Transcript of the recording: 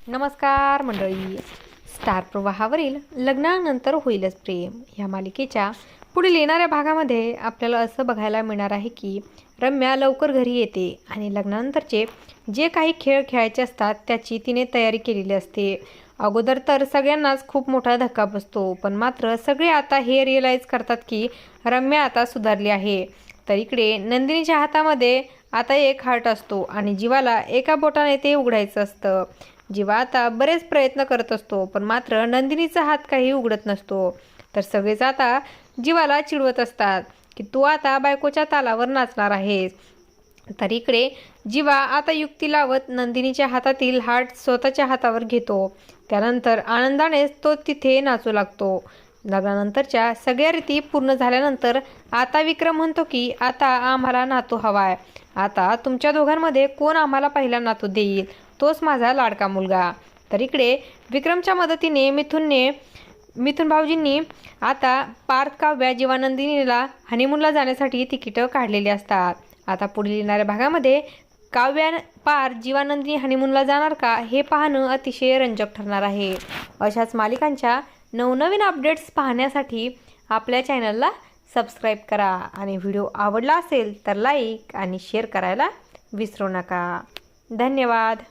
नमस्कार मंडळी. स्टार प्रवाहावरील लग्नानंतर होईलच प्रेम या मालिकेच्या पुढील येणाऱ्या भागामध्ये आपल्याला असं बघायला मिळणार आहे की रम्या लवकर घरी येते आणि लग्नानंतरचे जे काही खेळ खेळायचे असतात त्याची तिने तयारी केलेली असते. अगोदर तर सगळ्यांनाच खूप मोठा धक्का बसतो, पण मात्र सगळे आता हे रिअलाईज करतात की रम्या आता सुधारली आहे. तर इकडे नंदिनीच्या हातामध्ये आता एक हार्ट असतो आणि जीवाला एका बोटाने ते उघडायचं असतं. जीवा आता बरेच प्रयत्न करत असतो, पण मात्र नंदिनीचा हात काही उघडत नसतो. तर सगळेच आता जीवाला चिडवत असतात की तू आता बायकोच्या तालावर नाचणार आहेस. तर इकडे जीवा आता युक्ती लावत नंदिनीच्या हातातील हार्ट स्वतःच्या हातावर घेतो. त्यानंतर आनंदानेच तो तिथे नाचू लागतो. लग्नानंतरच्या सगळ्या रीती पूर्ण झाल्यानंतर आता विक्रम म्हणतो की आता आम्हाला नातू हवाय. आता तुमच्या दोघांमध्ये कोण आम्हाला पहिला नातू देईल, तोच माझा लाडका मुलगा. तर इकडे विक्रमच्या मदतीने मिथुन भाऊजींनी आता पार्थ, काव्या, जीवानंदिनीला हनीमूनला जाण्यासाठी तिकीटं काढलेली असतात. आता पुढील येणाऱ्या भागामध्ये काव्या, पार्थ, जीवानंदिनी हनीमूनला जाणार का हे पाहणं अतिशय रंजक ठरणार आहे. अशाच मालिकांच्या नवनवीन अपडेट्स पाहण्यासाठी आपल्या चॅनलला सबस्क्राईब करा आणि व्हिडिओ आवडला असेल तर लाईक आणि शेअर करायला विसरू नका. धन्यवाद.